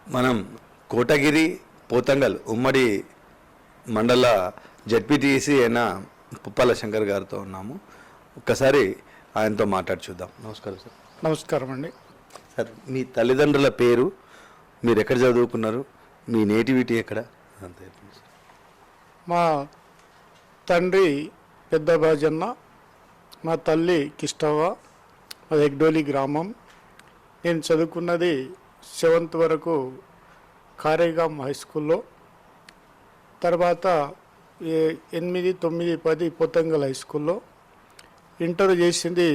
మనం కోటగిరి పోతంగల్ ఉమ్మడి మండల జడ్పీటీసీ అయిన పుప్పాల శంకర్ గారితో ఉన్నాము. ఒక్కసారి ఆయనతో మాట్లాడి చూద్దాం. నమస్కారం సార్. నమస్కారం అండి. సార్, మీ తల్లిదండ్రుల పేరు, మీరు ఎక్కడ చదువుకున్నారు, మీ నేటివిటీ ఎక్కడ? అంతే. మా తండ్రి పెద్ద బాజన్న, మా తల్లి కిష్టవ్వ, అది ఎగ్డోలి గ్రామం. నేను చదువుకున్నది 7th వరకు కారేగాం హై స్కూల్లో, తర్వాత 8, 9, 10 పోతంగల్ హై స్కూల్లో, ఇంటర్ చేసింది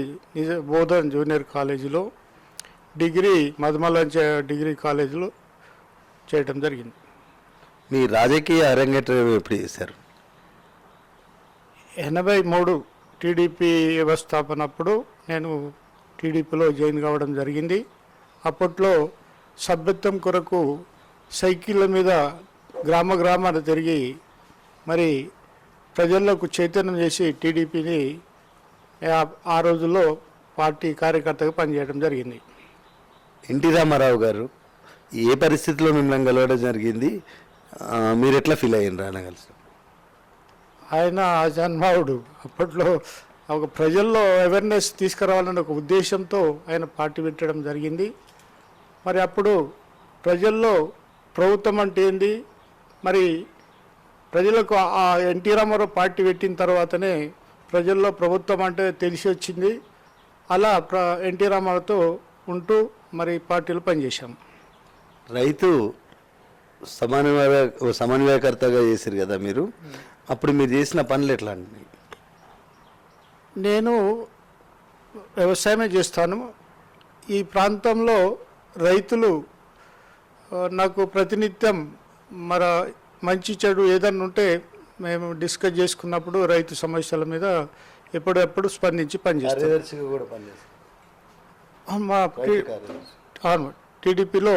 బోధన్ జూనియర్ కాలేజీలో, డిగ్రీ మధుమలంచ డిగ్రీ కాలేజీలో చేయడం జరిగింది. మీ రాజకీయ అరంగేట్రం ఎప్పుడు చేశారు? 83 టీడీపీ వ్యవస్థాపనప్పుడు నేను టీడీపీలో జాయిన్ కావడం జరిగింది. అప్పట్లో సభ్యత్వం కొరకు సైకిళ్ళ మీద గ్రామాన్ని తిరిగి మరి ప్రజలకు చైతన్యం చేసి టీడీపీని ఆ రోజుల్లో పార్టీ కార్యకర్తగా పనిచేయడం జరిగింది. ఎన్టీ రామారావు గారు ఏ పరిస్థితిలో మిమ్మల్ని కలవడం జరిగింది, మీరు ఎట్లా ఫీల్ అయ్యారు ఆయన కలిసి? ఆయన ఆజాన్మావుడు. అప్పట్లో ఒక ప్రజల్లో అవేర్నెస్ తీసుకురావాలనే ఒక ఉద్దేశంతో ఆయన పార్టీ పెట్టడం జరిగింది. మరి అప్పుడు ప్రజల్లో ప్రభుత్వం అంటే ఏంది, మరి ప్రజలకు ఆ ఎన్టీ రామారావు పార్టీ పెట్టిన తర్వాతనే ప్రజల్లో ప్రభుత్వం అంటే తెలిసి వచ్చింది. అలా ఎన్టీ రామారావుతో ఉంటూ మరి పార్టీలో పనిచేశాం. రైతు సమన్వయకర్తగా చేశారు కదా మీరు, అప్పుడు మీరు చేసిన పనులు ఎట్లా అండి? నేను వ్యవసాయమే చేస్తాను. ఈ ప్రాంతంలో రైతులు నాకు ప్రతినిత్యం మరి మంచి చెడు ఏదన్నా ఉంటే మేము డిస్కస్ చేసుకున్నప్పుడు రైతు సమస్యల మీద ఎప్పుడెప్పుడు స్పందించి పనిచేస్తాం. మా టీడీపీలో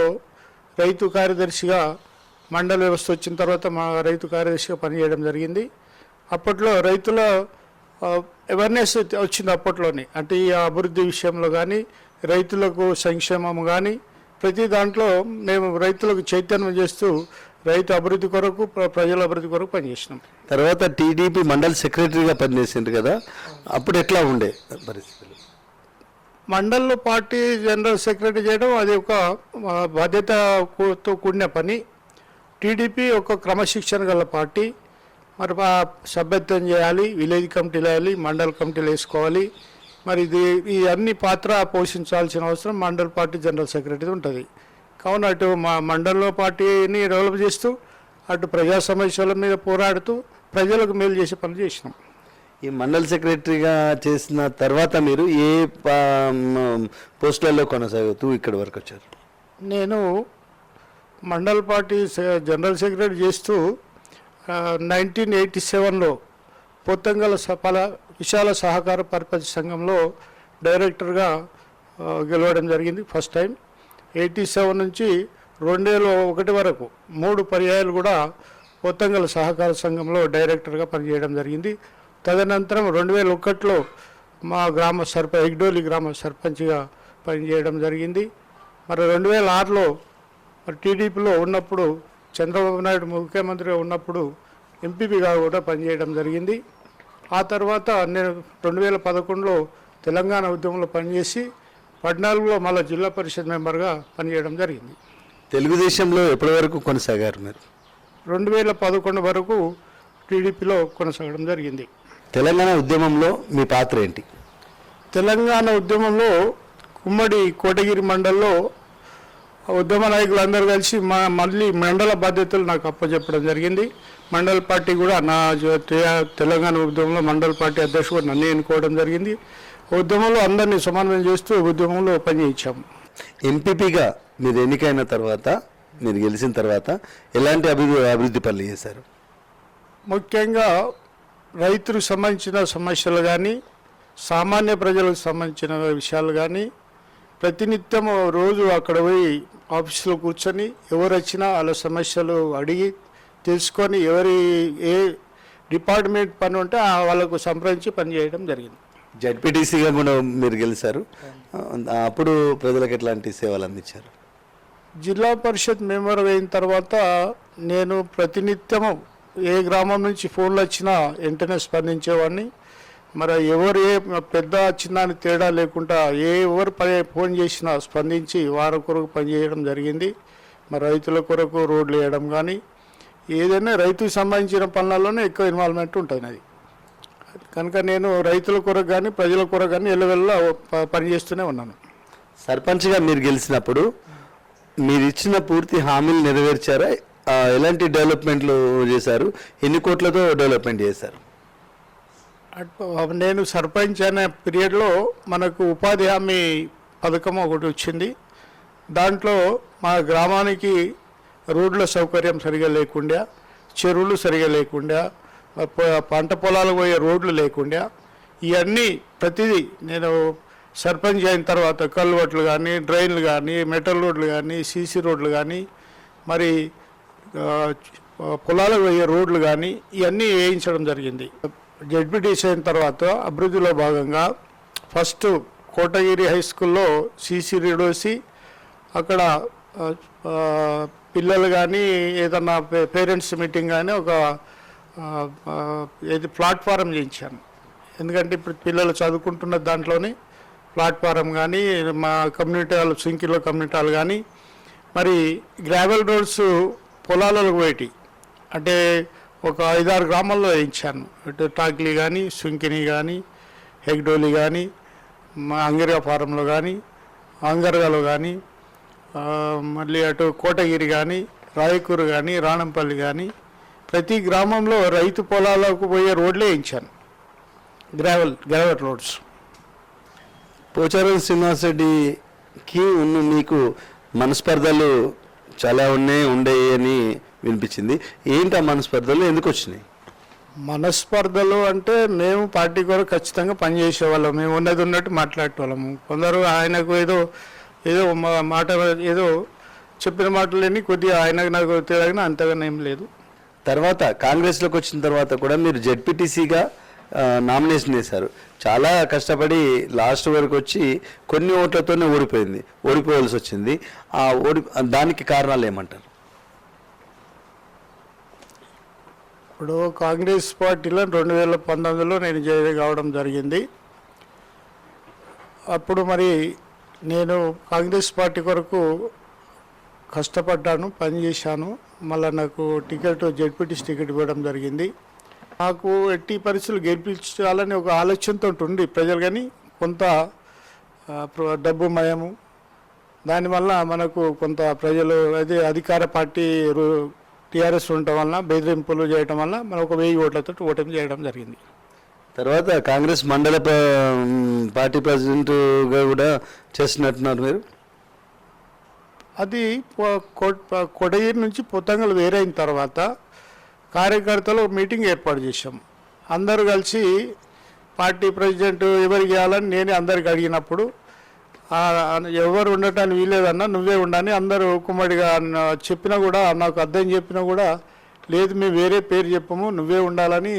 రైతు కార్యదర్శిగా మండల వ్యవస్థ వచ్చిన తర్వాత మా రైతు కార్యదర్శిగా పనిచేయడం జరిగింది. అప్పట్లో రైతుల అవేర్నెస్ వచ్చింది అప్పట్లోనే. అంటే ఈ అభివృద్ధి విషయంలో కానీ, రైతులకు సంక్షేమం కానీ, ప్రతి దాంట్లో మేము రైతులకు చైతన్యం చేస్తూ రైతు అభివృద్ధి కొరకు, ప్రజల అభివృద్ధి కొరకు పనిచేసినాం. తర్వాత టీడీపీ మండల సెక్రటరీగా పనిచేసింది కదా, అప్పుడు ఎట్లా ఉండే పరిస్థితులు? మండల్లో పార్టీ జనరల్ సెక్రటరీ చేయడం అది ఒక బాధ్యతతో కూడిన పని. టీడీపీ ఒక క్రమశిక్షణ గల పార్టీ. మరి సభ్యత్వం చేయాలి, విలేజ్ కమిటీలు వేయాలి, మండల కమిటీలు వేసుకోవాలి. మరి ఈ అన్ని పాత్ర పోషించాల్సిన అవసరం మండల పార్టీ జనరల్ సెక్రటరీ ఉంటుంది. కావున అటు మా మండలంలో పార్టీని డెవలప్ చేస్తూ, అటు ప్రజా సమస్యల మీద పోరాడుతూ ప్రజలకు మేలు చేసే పనులు చేసినాం. ఈ మండల సెక్రటరీగా చేసిన తర్వాత మీరు ఏ పోస్టులలో కొనసాగుతూ ఇక్కడి వరకు వచ్చారు? నేను మండల పార్టీ జనరల్ సెక్రటరీ చేస్తూ 1987లో పోతంగల్ విశాల సహకార పరపతి సంఘంలో డైరెక్టర్గా గెలవడం జరిగింది ఫస్ట్ టైం. 87 నుంచి 2001 వరకు 3 పర్యాయాలు కూడా పోతంగల్ సహకార సంఘంలో డైరెక్టర్గా పనిచేయడం జరిగింది. తదనంతరం 2001లో మా ఎగ్డోలి గ్రామ సర్పంచ్గా పనిచేయడం జరిగింది. మరి 2006లో మరి టీడీపీలో ఉన్నప్పుడు, చంద్రబాబు నాయుడు ముఖ్యమంత్రిగా ఉన్నప్పుడు ఎంపీపీగా కూడా పనిచేయడం జరిగింది. ఆ తర్వాత నేను 2011లో తెలంగాణ ఉద్యమంలో పనిచేసి 14లో మళ్ళీ జిల్లా పరిషత్ మెంబర్గా పనిచేయడం జరిగింది. తెలుగుదేశంలో ఎప్పటి వరకు కొనసాగారు మీరు? 2011 వరకు టీడీపీలో కొనసాగడం జరిగింది. తెలంగాణ ఉద్యమంలో మీ పాత్ర ఏంటి? తెలంగాణ ఉద్యమంలో ఉమ్మడి కోటగిరి మండలంలో ఉద్యమ నాయకులందరూ కలిసి మళ్ళీ మండల బాధ్యతలు నాకు అప్పచెప్పడం జరిగింది. మండల పార్టీ కూడా తెలంగాణ ఉద్యమంలో మండల పార్టీ అధ్యక్షుడు నన్ను ఎన్నుకోవడం జరిగింది. ఉద్యమంలో అందరినీ సమన్వయం చేస్తూ ఉద్యమంలో పనిచేయించాము. ఎంపీపీగా మీరు ఎన్నికైన తర్వాత, మీరు గెలిచిన తర్వాత ఎలాంటి అభివృద్ధి పనులు చేశారు? ముఖ్యంగా రైతులకు సంబంధించిన సమస్యలు కానీ సామాన్య ప్రజలకు సంబంధించిన విషయాలు కానీ ప్రతినిత్యం రోజు అక్కడ పోయి ఆఫీసులో కూర్చొని ఎవరు వచ్చినా వాళ్ళ సమస్యలు అడిగి తెలుసుకొని ఏ డిపార్ట్మెంట్ పని ఉంటే వాళ్ళకు సంప్రదించి పని చేయడం జరిగింది. జడ్పీటీసీగా కూడా మీరు గెలిచారు. అప్పుడు ప్రజలకు ఎట్లాంటి సేవలు అందించారు? జిల్లా పరిషత్ మెంబర్ అయిన తర్వాత నేను ప్రతినిత్యము ఏ గ్రామం నుంచి ఫోన్లు వచ్చినా వెంటనే స్పందించేవాడిని. మరి ఎవరు ఏ పెద్ద చిన్న అని తేడా లేకుండా ఎవరు ఫోన్ చేసినా స్పందించి వారి కొరకు పనిచేయడం జరిగింది. మరి రైతుల కొరకు రోడ్లు వేయడం కానీ ఏదైనా రైతుకు సంబంధించిన పనులలోనే ఎక్కువ ఇన్వాల్వ్మెంట్ ఉంటుంది. అది కనుక నేను రైతుల కొరకు కానీ ప్రజల కొరకు కానీ ఎల్లవెల్ల పనిచేస్తూనే ఉన్నాను. సర్పంచ్గా మీరు గెలిచినప్పుడు మీరు ఇచ్చిన పూర్తి హామీలు నెరవేర్చారా? ఎలాంటి డెవలప్మెంట్లు చేశారు? ఎన్ని కోట్లతో డెవలప్మెంట్ చేశారు? నేను సర్పంచ్ అనే పీరియడ్లో మనకు ఉపాధి హామీ పథకం ఒకటి వచ్చింది. దాంట్లో మా గ్రామానికి రోడ్ల సౌకర్యం సరిగా లేకుండా, చెరువులు సరిగా లేకుండా, పంట పొలాలకు పోయే రోడ్లు లేకుండా, ఇవన్నీ ప్రతిదీ నేను సర్పంచ్ అయిన తర్వాత కల్వర్ట్లు కానీ, డ్రైన్లు కానీ, మెటల్ రోడ్లు కానీ, సీసీ రోడ్లు కానీ, మరి పొలాలకు పోయే రోడ్లు కానీ ఇవన్నీ వేయించడం జరిగింది. జడ్పీటీసీ అయిన తర్వాత అభివృద్ధిలో భాగంగా ఫస్ట్ కోటగిరి హై స్కూల్లో సీసీ రోడ్ వేసి అక్కడ పిల్లలు కానీ ఏదన్నా పేరెంట్స్ మీటింగ్ కానీ ఒక ప్లాట్ఫారం చేయించాను. ఎందుకంటే ఇప్పుడు పిల్లలు చదువుకుంటున్న దాంట్లోనే ప్లాట్ఫారం కానీ మా కమ్యూనిటీ హాల్ సింకిలో కమ్యూనిటీ హాల్ కానీ మరి గ్రావెల్ రోడ్స్ పొలాలకు పోయేటి అంటే ఒక 5-6 గ్రామాల్లో వేయించాను. ఇటు టాక్లీ కానీ, సుంకిని కానీ, హెగ్డోలి కానీ, మా అంగరిగా ఫారంలో కానీ, అంగర్గాలో కానీ, మళ్ళీ అటు కోటగిరి కానీ, రాయకూరు కానీ, రాణంపల్లి కానీ ప్రతి గ్రామంలో రైతు పొలాలకు పోయే రోడ్లే వేయించాను, గ్రావెల్ రోడ్స్. పోచారం శ్రీనివాసరెడ్డికి మీకు మనస్పర్ధలు చాలా ఉండేవి అని వినిపించింది. ఏంటి ఆ మనస్పర్ధలు ఎందుకు వచ్చినాయి? మనస్పర్ధలు అంటే మేము పార్టీ కొరకు ఖచ్చితంగా పనిచేసేవాళ్ళం. మేము ఉన్నట్టు మాట్లాడేవాళ్ళము. కొందరు ఆయనకు ఏదో మాట ఏదో చెప్పిన మాటలేని కొద్దిగా ఆయనకు నాకు తెలియని అంతగా ఏం లేదు. తర్వాత కాంగ్రెస్లోకి వచ్చిన తర్వాత కూడా మీరు జెడ్పీటీసీగా నామినేషన్ వేశారు. చాలా కష్టపడి లాస్ట్ వరకు వచ్చి కొన్ని ఓట్లతోనే ఓడిపోవాల్సి వచ్చింది. దానికి కారణాలు ఏమంటారు? ఇప్పుడు కాంగ్రెస్ పార్టీలో 2019లో నేను జాయిన్ కావడం జరిగింది. అప్పుడు మరి నేను కాంగ్రెస్ పార్టీ కొరకు కష్టపడ్డాను, పనిచేశాను. మళ్ళీ నాకు జెడ్పీటీసీ టికెట్ ఇవ్వడం జరిగింది. నాకు ఎట్టి పరిస్థితులు గెలిపించాలని ఒక ఆలోచనతో ఉండి ప్రజలు కానీ కొంత డబ్బు మయము దానివల్ల మనకు కొంత ప్రజలు అదే అధికార పార్టీ టీఆర్ఎస్ ఉండటం వలన బెదిరింపులు చేయడం వల్ల మనం ఒక 1000 ఓట్లతో ఓటమి చేయడం జరిగింది. తర్వాత కాంగ్రెస్ మండల పార్టీ ప్రెసిడెంట్గా కూడా చేస్తున్నట్టున్నారు మీరు. అది కొడగిరి నుంచి పొత్తంగలు వేరైన తర్వాత కార్యకర్తలు మీటింగ్ ఏర్పాటు చేశాం. అందరూ కలిసి పార్టీ ప్రెసిడెంట్ ఎవరికి ఇవ్వాలని నేనే అందరికి అడిగినప్పుడు ఎవరు ఉండటానికి వీలేదన్నా నువ్వే ఉండని అందరూ కుమ్మడిగా చెప్పినా కూడా నాకు అర్థం చెప్పినా కూడా లేదు మేము వేరే పేరు చెప్పము నువ్వే ఉండాలని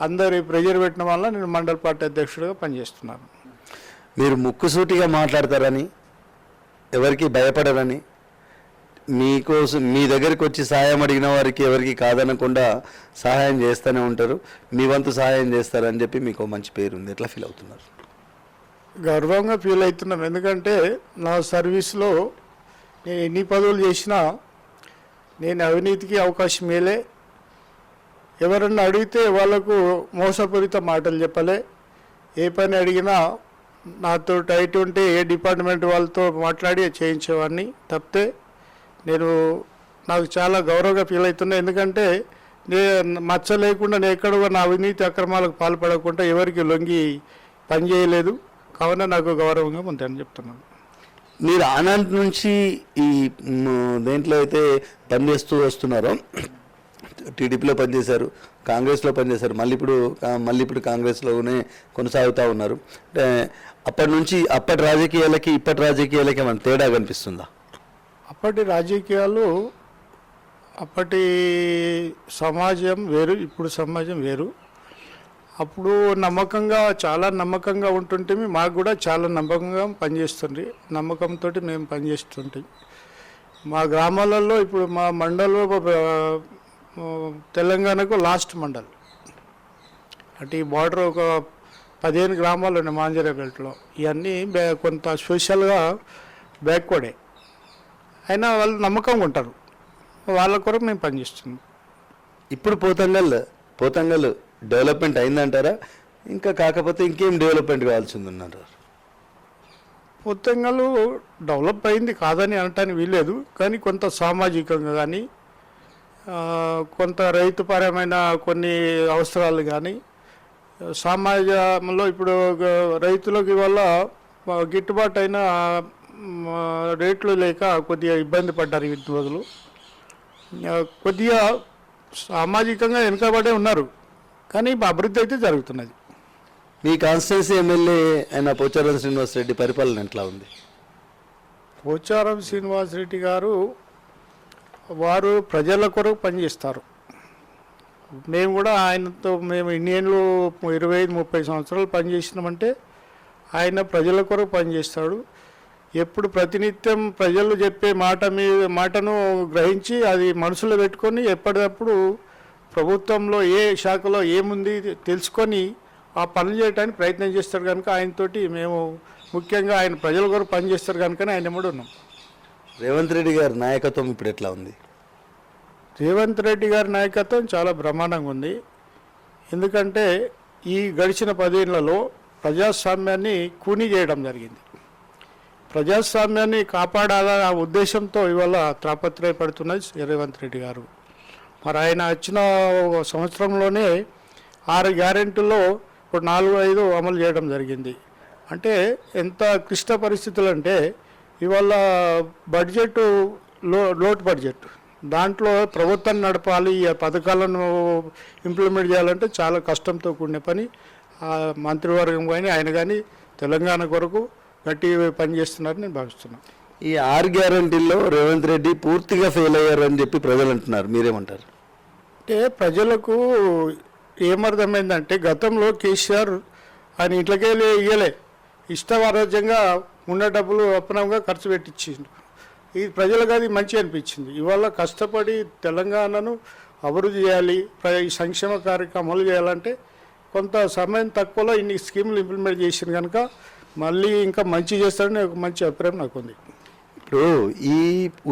అందరి ప్రెజర్ పెట్టిన వల్ల నేను మండల పార్టీ అధ్యక్షుడిగా పనిచేస్తున్నాను. మీరు ముక్కుసూటిగా మాట్లాడతారని, ఎవరికి భయపడరని, మీకోసం మీ దగ్గరికి వచ్చి సహాయం అడిగిన వారికి ఎవరికి కాదనకుండా సహాయం చేస్తూనే ఉంటారు, మీ వంతు సహాయం చేస్తారని చెప్పి మీకు మంచి పేరు ఉంది. ఎట్లా ఫీల్ అవుతున్నారు? గర్వంగా ఫీల్ అవుతున్నాం. ఎందుకంటే నా సర్వీస్లో నేను ఎన్ని పదవులు చేసినా నేను అవినీతికి అవకాశం ఇవ్వలే. ఎవరన్నా అడిగితే వాళ్ళకు మోసపూరిత మాటలు చెప్పలే. ఏ పని అడిగినా నాతో టైట్ ఉంటే ఏ డిపార్ట్మెంట్ వాళ్ళతో మాట్లాడి చేయించేవాడిని తప్పితే నాకు చాలా గౌరవంగా ఫీల్ అవుతున్నా. ఎందుకంటే మచ్చ లేకుండా నేను ఎక్కడ నా అవినీతి అక్రమాలకు పాల్పడకుండా ఎవరికి లొంగి పనిచేయలేదు. కావున నాకు గౌరవంగా ఉందని చెప్తున్నాను. మీరు ఆనంద్ నుంచి ఈ దేంట్లో అయితే పనిచేస్తూ వస్తున్నారో టీడీపీలో పనిచేశారు, కాంగ్రెస్లో పనిచేశారు, మళ్ళీ ఇప్పుడు కాంగ్రెస్లోనే కొనసాగుతూ ఉన్నారు. అంటే అప్పటి నుంచి అప్పటి రాజకీయాలకి ఇప్పటి రాజకీయాలకి ఏమైనా తేడా కనిపిస్తుందా? అప్పటి రాజకీయాలు, అప్పటి సమాజం వేరు, ఇప్పుడు సమాజం వేరు. అప్పుడు చాలా నమ్మకంగా ఉంటుంటే మాకు కూడా చాలా నమ్మకంగా పనిచేస్తుంది. నమ్మకంతో మేము పనిచేస్తుంటాం. మా గ్రామాలలో ఇప్పుడు మా మండలంలో తెలంగాణకు లాస్ట్ మండల్, అటు ఈ బార్డర్ ఒక 15 గ్రామాలు ఉన్నాయి మాంజరా బెల్ట్లో. ఇవన్నీ కొంత స్పెషల్గా బ్యాక్వర్డే అయినా వాళ్ళు నమ్మకంగా ఉంటారు. వాళ్ళ కొరకు మేము పనిచేస్తున్నాం. ఇప్పుడు పోతంగల్ డెవలప్మెంట్ అయిందంటారా? ఇంకా కాకపోతే ఇంకేం డెవలప్మెంట్ కావాల్సి ఉందంటారు? మొత్తంగా డెవలప్ అయింది కాదని అనటానికి వీల్లేదు, కానీ కొంత సామాజికంగా కానీ కొంత రైతుపరమైన కొన్ని అవసరాలు కానీ సమాజంలో ఇప్పుడు రైతులకి వల్ల గిట్టుబాటు అయిన రేట్లు లేక కొద్దిగా ఇబ్బంది పడ్డారు. వీటి రోజులు కొద్దిగా సామాజికంగా వెనుకబడే ఉన్నారు, కానీ అభివృద్ధి అయితే జరుగుతున్నది. మీ కాన్స్టిట్యున్సీ ఎమ్మెల్యే అయిన పోచారం శ్రీనివాసరెడ్డి పరిపాలన ఎట్లా ఉంది? పోచారం శ్రీనివాసరెడ్డి గారు వారు ప్రజల కొరకు పనిచేస్తారు. మేము కూడా ఆయనతో ఇన్ని ఏళ్ళు 25-30 సంవత్సరాలు పనిచేసినామంటే ఆయన ప్రజల కొరకు పనిచేస్తాడు. ఎప్పుడు ప్రతినిత్యం ప్రజలు చెప్పే మాటను గ్రహించి అది మనసులో పెట్టుకొని ఎప్పటికప్పుడు ప్రభుత్వంలో ఏ శాఖలో ఏముంది తెలుసుకొని ఆ పనులు చేయడానికి ప్రయత్నం చేస్తాడు. కనుక ఆయనతోటి మేము ముఖ్యంగా ఆయన ప్రజల కొరకు పనిచేస్తారు కనుకనే ఆయన కూడా ఉన్నాం. రేవంత్ రెడ్డి గారి నాయకత్వం ఇప్పుడు ఎట్లా ఉంది? రేవంత్ రెడ్డి గారి నాయకత్వం చాలా బ్రహ్మాండంగా ఉంది. ఎందుకంటే ఈ గడిచిన 10 ఏళ్లలో ప్రజాస్వామ్యాన్ని కూనీ చేయడం జరిగింది. ప్రజాస్వామ్యాన్ని కాపాడాలన్న ఉద్దేశంతో ఇవాళ తాపత్రయపడుతున్నది రేవంత్ రెడ్డి గారు. మరి ఆయన వచ్చిన సంవత్సరంలోనే 6 గ్యారెంటీల్లో ఇప్పుడు 4-5 అమలు చేయడం జరిగింది. అంటే ఎంత క్లిష్ట పరిస్థితులు అంటే ఇవాళ బడ్జెట్ లోటు బడ్జెట్, దాంట్లో ప్రభుత్వాన్ని నడపాలి, ఈ పథకాలను ఇంప్లిమెంట్ చేయాలంటే చాలా కష్టంతో కూడిన పని. మంత్రివర్గం కానీ ఆయన కానీ తెలంగాణ కొరకు గట్టి పనిచేస్తున్నారని నేను భావిస్తున్నాను. ఈ 6 గ్యారెంటీల్లో రేవంత్ రెడ్డి పూర్తిగా ఫెయిల్ అయ్యారని చెప్పి ప్రజలు అంటున్నారు, మీరేమంటారు? అంటే ప్రజలకు ఏమర్థమైందంటే గతంలో కేసీఆర్ ఆయన ఇంట్లోకే ఇయ్యలే, ఇష్టవారాజ్యంగా ఉన్న డబ్బులు అప్పనంగా ఖర్చు పెట్టించిండు. ఇది ప్రజలకు అది మంచి అనిపించింది. ఇవాళ కష్టపడి తెలంగాణను అభివృద్ధి చేయాలి, ఈ సంక్షేమ కార్యక్రమాలు చేయాలంటే కొంత సమయం తక్కువలో ఇన్ని స్కీములు ఇంప్లిమెంట్ చేసింది కనుక మళ్ళీ ఇంకా మంచి చేస్తారని ఒక మంచి అభిప్రాయం నాకు ఉంది. ఇప్పుడు ఈ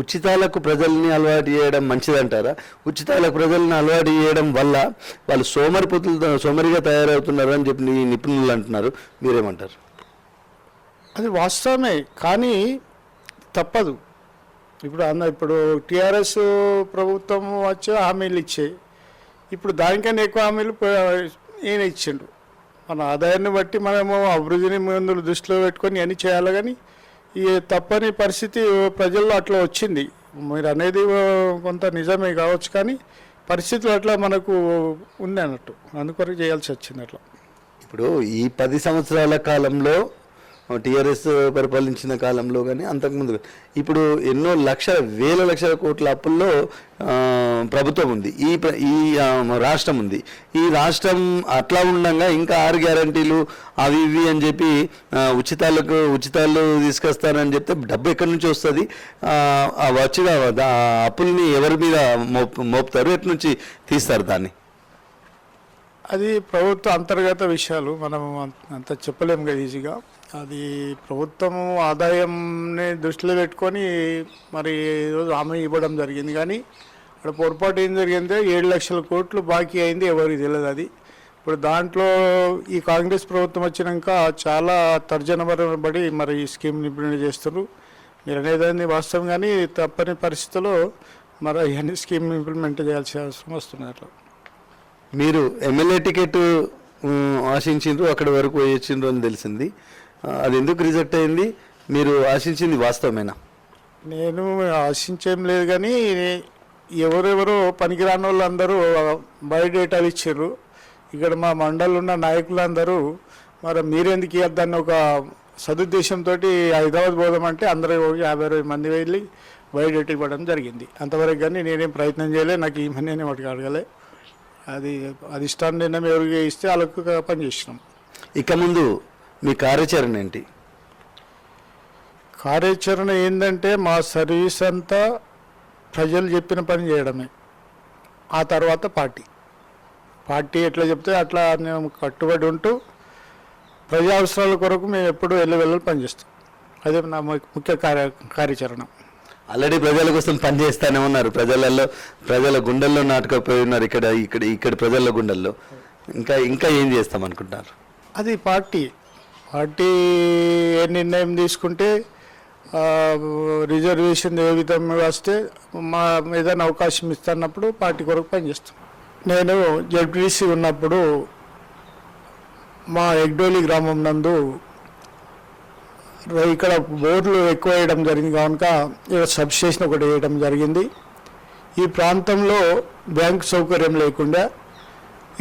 ఉచితాలకు ప్రజల్ని అలవాటు చేయడం మంచిదంటారా? ఉచితాలకు ప్రజల్ని అలవాటు చేయడం వల్ల వాళ్ళు సోమరిగా తయారవుతున్నారు అని చెప్పి నిపుణులు అంటున్నారు, మీరేమంటారు? అది వాస్తవమే, కానీ తప్పదు. ఇప్పుడు టీఆర్ఎస్ ప్రభుత్వం వచ్చే హామీలు ఇచ్చాయి, ఇప్పుడు దానికన్నా ఎక్కువ హామీలు ఈయన ఇచ్చిండు. మన ఆదాయాన్ని బట్టి మనము అభివృద్ధిని ముందు దృష్టిలో పెట్టుకొని అన్నీ చేయాలి, కానీ ఈ తప్పని పరిస్థితి ప్రజల్లో అట్లా వచ్చింది. మీరు అనేది కొంత నిజమే కావచ్చు, కానీ పరిస్థితులు అట్లా మనకు ఉంది అన్నట్టు, అందుకొరకు చేయాల్సి వచ్చింది అట్లా. ఇప్పుడు ఈ 10 సంవత్సరాల కాలంలో టీఆర్ఎస్ పరిపాలించిన కాలంలో కానీ అంతకుముందు ఇప్పుడు ఎన్నో వేల లక్షల కోట్ల అప్పుల్లో ప్రభుత్వం ఉంది, ఈ రాష్ట్రం ఉంది. ఈ రాష్ట్రం అట్లా ఉండగా ఇంకా 6 గ్యారంటీలు అవి ఇవి అని చెప్పి ఉచితాలు తీసుకొస్తారని చెప్తే డబ్బు ఎక్కడి నుంచి వస్తుంది? వచ్చిన అప్పుల్ని ఎవరి మీద మోపుతారు? ఎటు నుంచి తీస్తారు దాన్ని? అది ప్రభుత్వ అంతర్గత విషయాలు, మనం అంత చెప్పలేము కదా ఈజీగా. అది ప్రభుత్వం ఆదాయంని దృష్టిలో పెట్టుకొని మరి ఈరోజు హామీ ఇవ్వడం జరిగింది, కానీ అక్కడ పొరపాటు ఏం జరిగిందంటే 7 లక్షల కోట్లు బాకీ అయింది, ఎవరికి తెలియదు అది. ఇప్పుడు దాంట్లో ఈ కాంగ్రెస్ ప్రభుత్వం వచ్చినాక చాలా తర్జనబడి మరి ఈ స్కీమ్ని ఇంప్లిమెంట్ చేస్తారు. మీరు అనేదాన్ని వాస్తవం, కానీ తప్పని పరిస్థితుల్లో మరి ఇవన్నీ స్కీమ్ ఇంప్లిమెంట్ చేయాల్సిన అవసరం వస్తుంది. అట్లా మీరు ఎమ్మెల్యే టికెట్ ఆశించిండ్రు, అక్కడి వరకు వచ్చిండ్రు అని తెలిసింది. అది ఎందుకు రిజెక్ట్ అయింది? మీరు ఆశించింది వాస్తవమేనా? నేను ఆశించేం లేదు, కానీ ఎవరెవరో పనికిరాని వాళ్ళందరూ బయోడేటాలు ఇచ్చారు. ఇక్కడ మా మండలంలో ఉన్న నాయకులందరూ మరి మీరెందుకు ఇవ్వద్దని ఒక సదుద్దేశంతో హైదరాబాద్ పోదామంటే అందరూ 50-60 మంది వెళ్ళి బయోడేటా ఇవ్వడం జరిగింది. అంతవరకు కానీ నేనేం ప్రయత్నం చేయలే. నాకు ఈ మనీ వాటికి అడగలే. అది అధిష్టానం నిర్ణయం ఎవరికి ఇస్తే వాళ్ళకు పనిచేసినాం. ఇక ముందు మీ కార్యాచరణ ఏంటి? కార్యాచరణ ఏంటంటే మా సర్వీస్ అంతా ప్రజలు చెప్పిన పని చేయడమే. ఆ తర్వాత పార్టీ ఎట్లా చెప్తే అట్లా మేము కట్టుబడి ఉంటూ ప్రజా అవసరాల కొరకు మేము ఎప్పుడూ వెళ్ళి పనిచేస్తాం. అదే నా ముఖ్య కార్యాచరణ. ఆల్రెడీ ప్రజల కోసం పనిచేస్తానే ఉన్నారు. ప్రజల గుండెల్లో నాటుకపోయి ఉన్నారు. ఇక్కడ ప్రజల గుండెల్లో ఇంకా ఏం చేస్తాం అనుకుంటున్నారు? అది పార్టీ ఏ నిర్ణయం తీసుకుంటే రిజర్వేషన్ ఏ విధంగా వస్తే మా ఏదైనా అవకాశం ఇస్తున్నప్పుడు పార్టీ కొరకు పనిచేస్తాం. నేను జెడ్పీసీ ఉన్నప్పుడు మా ఎగ్డోలి గ్రామం నందు ఇక్కడ బోర్లు ఎక్కువ వేయడం జరిగింది కనుక ఇక్కడ సబ్స్టేషన్ ఒకటి వేయడం జరిగింది. ఈ ప్రాంతంలో బ్యాంక్ సౌకర్యం లేకుండా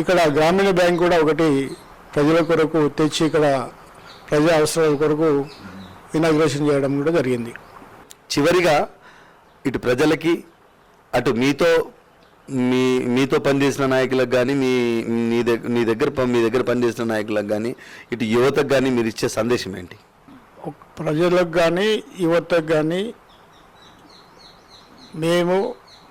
ఇక్కడ గ్రామీణ బ్యాంక్ కూడా ఒకటి ప్రజల కొరకు తెచ్చి ఇక్కడ ప్రజా అవసరాల కొరకు ఇనాగ్రేషన్ చేయడం కూడా జరిగింది. చివరిగా ఇటు ప్రజలకి అటు మీతో పనిచేసిన నాయకులకు కానీ మీ దగ్గర పనిచేసిన నాయకులకు కానీ ఇటు యువతకు కానీ మీరు ఇచ్చే సందేశం ఏంటి? ప్రజలకు కానీ యువతకు కానీ మేము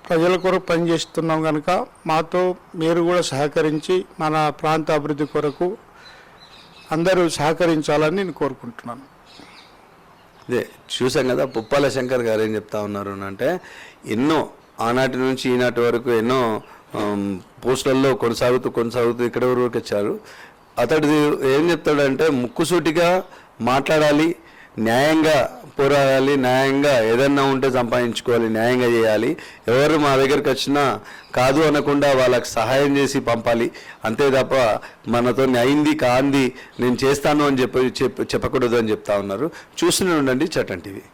ప్రజల కొరకు పనిచేస్తున్నాం కనుక మాతో మీరు కూడా సహకరించి మన ప్రాంత అభివృద్ధి కొరకు అందరూ సహకరించాలని నేను కోరుకుంటున్నాను. అదే చూసాం కదా, పుప్పాల శంకర్ గారు ఏం చెప్తా ఉన్నారు అంటే ఎన్నో ఆనాటి నుంచి ఈనాటి వరకు ఎన్నో పోస్టులలో కొనసాగుతూ ఇక్కడ వరకు వచ్చారు. అతడు ఏం చెప్తాడంటే ముక్కుసూటిగా మాట్లాడాలి, న్యాయంగా పోరాడాలి, న్యాయంగా ఏదన్నా ఉంటే సంపాదించుకోవాలి, న్యాయంగా చేయాలి. ఎవరు మా దగ్గరికి వచ్చినా కాదు అనకుండా వాళ్ళకి సహాయం చేసి పంపాలి. అంతే తప్ప మనతో అయింది కాంది నేను చేస్తాను అని చెప్పకూడదు అని చెప్తా ఉన్నారు. చూస్తూనే ఉండండి చట్టం టీవీ.